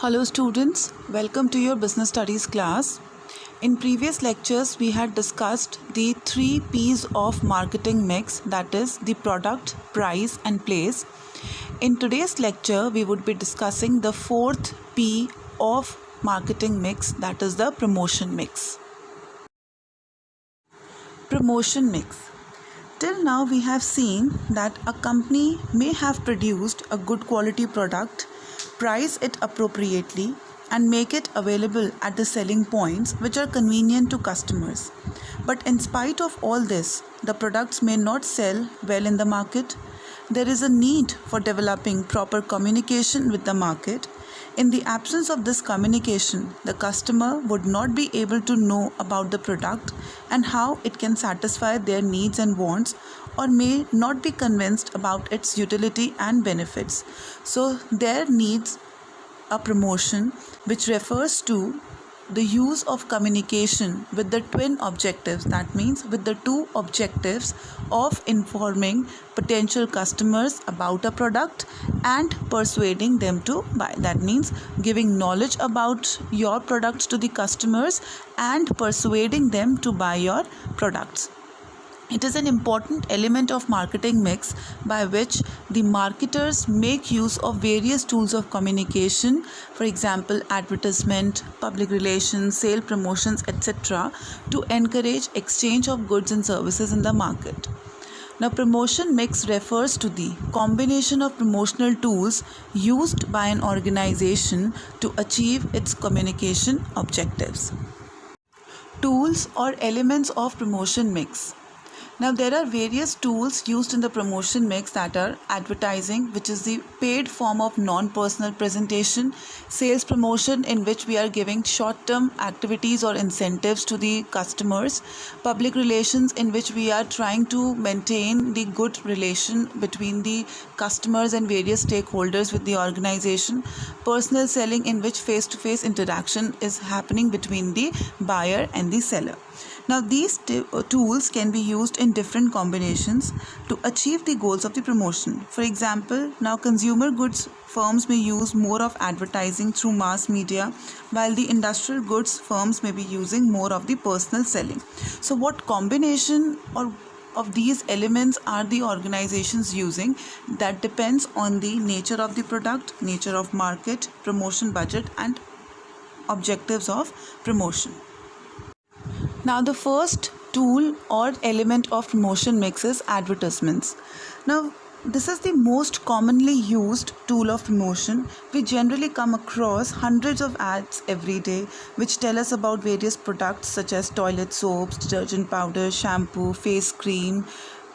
Hello students, welcome to your business studies class. In previous lectures we had discussed the 3 P's of marketing mix, that is the product, price and place. In today's lecture we would be discussing the 4th P of marketing mix, that is the promotion mix. Promotion mix. Till now we have seen that a company may have produced a good quality product, price it appropriately and make it available at the selling points which are convenient to customers. But in spite of all this, the products may not sell well in the market. There is a need for developing proper communication with the market. In the absence of this communication, the customer would not be able to know about the product and how it can satisfy their needs and wants, or may not be convinced about its utility and benefits. So there needs a promotion which refers to the use of communication with the twin objectives, that means with the two objectives of informing potential customers about a product and persuading them to buy. That means giving knowledge about your products to the customers and persuading them to buy your products. It is an important element of marketing mix by which the marketers make use of various tools of communication, for example advertisement, public relations, sale promotions, etc., to encourage exchange of goods and services in the market. Now, promotion mix refers to the combination of promotional tools used by an organization to achieve its communication objectives. Tools or elements of promotion mix. Now there are various tools used in the promotion mix, that are advertising, which is the paid form of non-personal presentation, sales promotion in which we are giving short-term activities or incentives to the customers, public relations in which we are trying to maintain the good relation between the customers and various stakeholders with the organization, personal selling in which face-to-face interaction is happening between the buyer and the seller. Now these tools can be used in different combinations to achieve the goals of the promotion. For example, now consumer goods firms may use more of advertising through mass media, while the industrial goods firms may be using more of the personal selling. So what combination of these elements are the organizations using? That depends on the nature of the product, nature of market, promotion budget and objectives of promotion. Now the first tool or element of promotion mix is advertisements. Now this is the most commonly used tool of promotion. We generally come across hundreds of ads every day which tell us about various products such as toilet soaps, detergent powder, shampoo, face cream,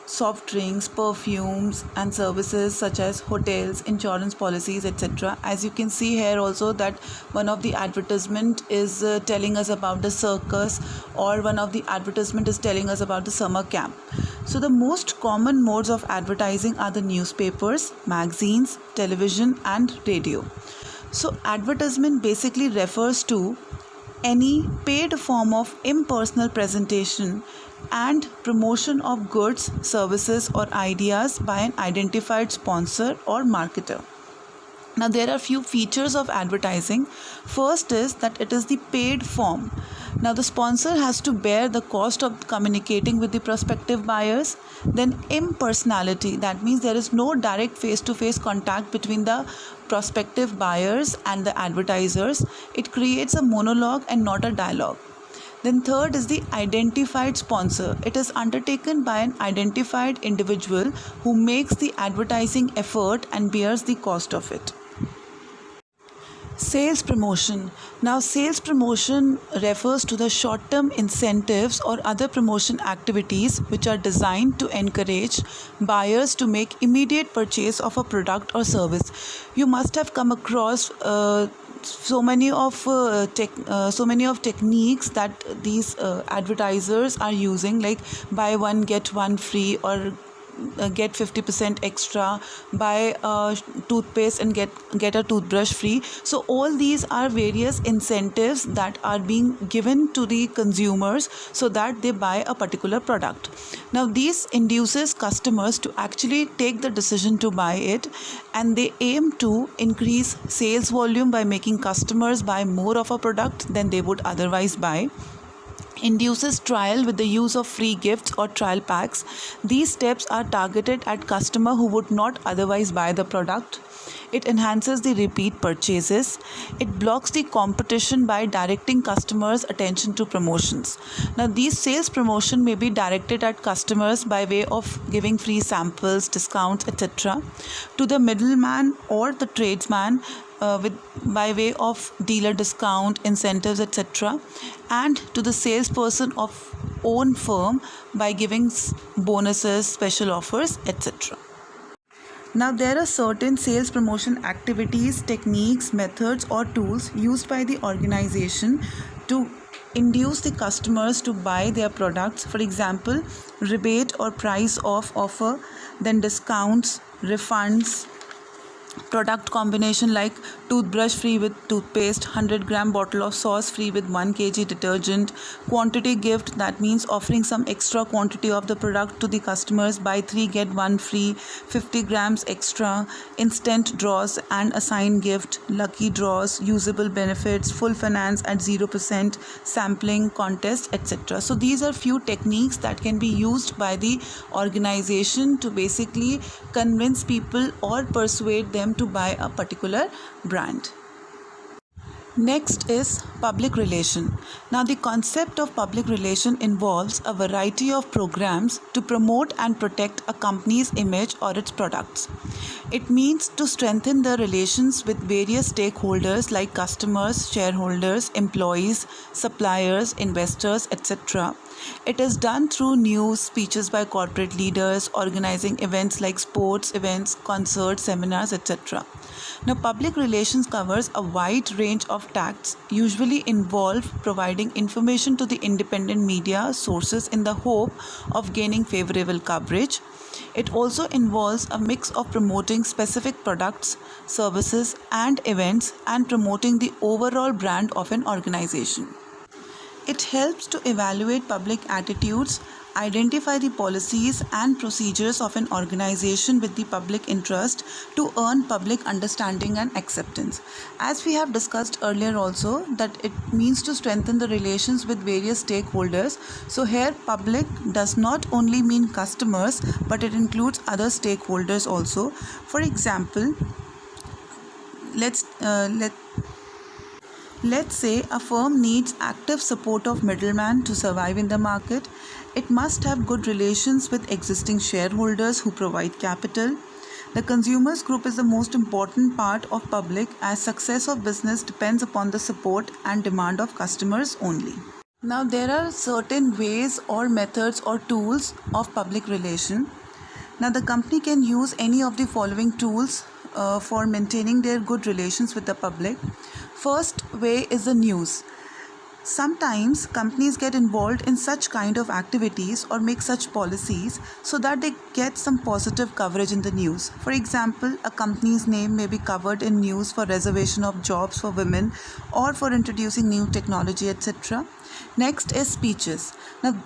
soft drinks, perfumes and services such as hotels, insurance policies, etc. As you can see here also that one of the advertisement is telling us about the circus, or one of the advertisement is telling us about the summer camp. So the most common modes of advertising are the newspapers, magazines, television and radio. So advertisement basically refers to any paid form of impersonal presentation and promotion of goods, services or ideas by an identified sponsor or marketer. Now there are few features of advertising. First is that it is the paid form. Now the sponsor has to bear the cost of communicating with the prospective buyers. Then impersonality, that means there is no direct face-to-face contact between the prospective buyers and the advertisers. It creates a monologue and not a dialogue. Then third is the identified sponsor. It is undertaken by an identified individual who makes the advertising effort and bears the cost of it. Sales promotion. Now sales promotion refers to the short-term incentives or other promotion activities which are designed to encourage buyers to make immediate purchase of a product or service. You must have come across so many of techniques that these advertisers are using, like buy one get one free, or get 50% extra, buy a toothpaste and get a toothbrush free. So all these are various incentives that are being given to the consumers so that they buy a particular product. Now this induces customers to actually take the decision to buy it, and they aim to increase sales volume by making customers buy more of a product than they would otherwise buy. Induces trial with the use of free gifts or trial packs. These steps are targeted at customer who would not otherwise buy the product. It enhances the repeat purchases. It blocks the competition by directing customers' attention to promotions. Now, these sales promotion may be directed at customers by way of giving free samples, discounts, etc., to the middleman or the tradesman by way of dealer discount, incentives, etc., and to the salesperson of own firm by giving bonuses, special offers, etc. Now, there are certain sales promotion activities, techniques, methods, or tools used by the organization to induce the customers to buy their products. For example, rebate or price off offer, then discounts, refunds, product combination like toothbrush free with toothpaste, 100-gram bottle of sauce free with 1 kg detergent, quantity gift, that means offering some extra quantity of the product to the customers, buy 3 get 1 free, 50 grams extra, instant draws and assign gift, lucky draws, usable benefits, full finance at 0%, sampling, contest, etc. So these are few techniques that can be used by the organization to basically convince people or persuade them to buy a particular brand. Next is public relation. Now, the concept of public relation involves a variety of programs to promote and protect a company's image or its products. It means to strengthen the relations with various stakeholders like customers, shareholders, employees, suppliers, investors, etc. It is done through news, speeches by corporate leaders, organizing events like sports events, concerts, seminars, etc. Now, public relations covers a wide range of tasks, usually involve providing information to the independent media sources in the hope of gaining favorable coverage. It also involves a mix of promoting specific products, services, and events and promoting the overall brand of an organization. It helps to evaluate public attitudes, identify the policies and procedures of an organization with the public interest to earn public understanding and acceptance. As we have discussed earlier also, that it means to strengthen the relations with various stakeholders. So here public does not only mean customers, but it includes other stakeholders also. For example, Let's say a firm needs active support of middlemen to survive in the market. It must have good relations with existing shareholders who provide capital. The consumers group is the most important part of public, as success of business depends upon the support and demand of customers only. Now, there are certain ways or methods or tools of public relation. Now, the company can use any of the following tools for maintaining their good relations with the public. First way is the news. Sometimes companies get involved in such kind of activities or make such policies so that they get some positive coverage in the news. For example, a company's name may be covered in news for reservation of jobs for women or for introducing new technology, etc. Next is speeches. Now,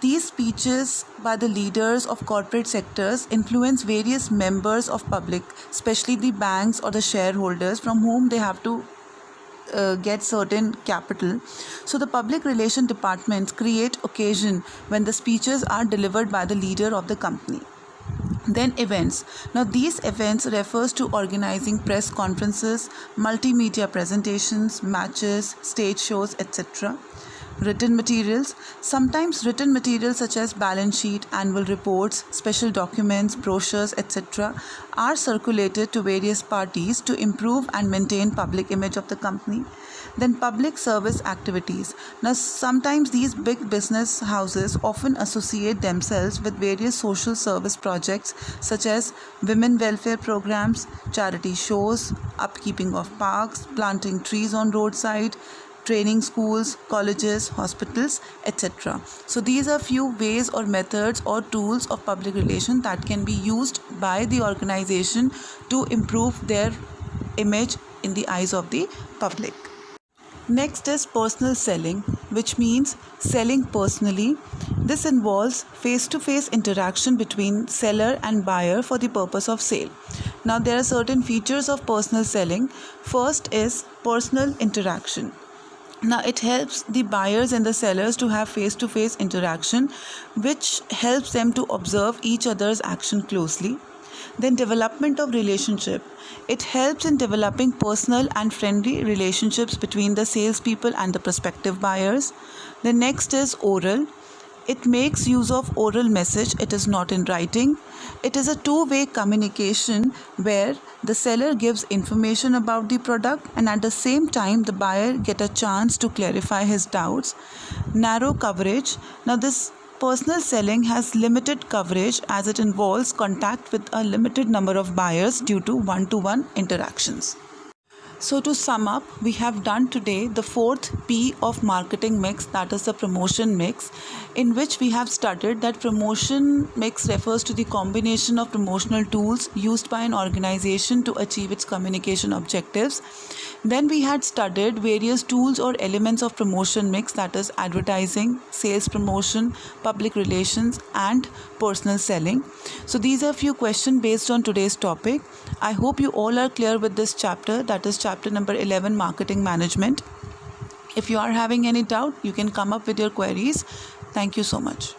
these speeches by the leaders of corporate sectors influence various members of public, especially the banks or the shareholders from whom they have to get certain capital. So the public relation departments create occasion when the speeches are delivered by the leader of the company. Then events. Now these events refers to organizing press conferences, multimedia presentations, matches, stage shows, etc. Written materials. Sometimes written materials such as balance sheet, annual reports, special documents, brochures, etc. are circulated to various parties to improve and maintain public image of the company. Then public service activities. Now sometimes these big business houses often associate themselves with various social service projects such as women welfare programs, charity shows, upkeeping of parks, planting trees on roadside, training schools, colleges, hospitals, etc. So these are few ways or methods or tools of public relation that can be used by the organization to improve their image in the eyes of the public. Next is personal selling, which means selling personally. This involves face-to-face interaction between seller and buyer for the purpose of sale. Now, there are certain features of personal selling. First is personal interaction. Now, it helps the buyers and the sellers to have face-to-face interaction, which helps them to observe each other's action closely. Then development of relationship. It helps in developing personal and friendly relationships between the salespeople and the prospective buyers. The next is oral. It makes use of oral message. It is not in writing. It is a two-way communication where the seller gives information about the product and at the same time the buyer get a chance to clarify his doubts. Narrow coverage. Now this personal selling has limited coverage as it involves contact with a limited number of buyers due to one-to-one interactions. So to sum up, we have done today the fourth P of marketing mix, that is the promotion mix, in which we have studied that promotion mix refers to the combination of promotional tools used by an organization to achieve its communication objectives. Then we had studied various tools or elements of promotion mix, that is advertising, sales promotion, public relations and personal selling. So these are few questions based on today's topic. I hope you all are clear with this chapter, that is chapter number 11, marketing management. If you are having any doubt, you can come up with your queries. Thank you so much.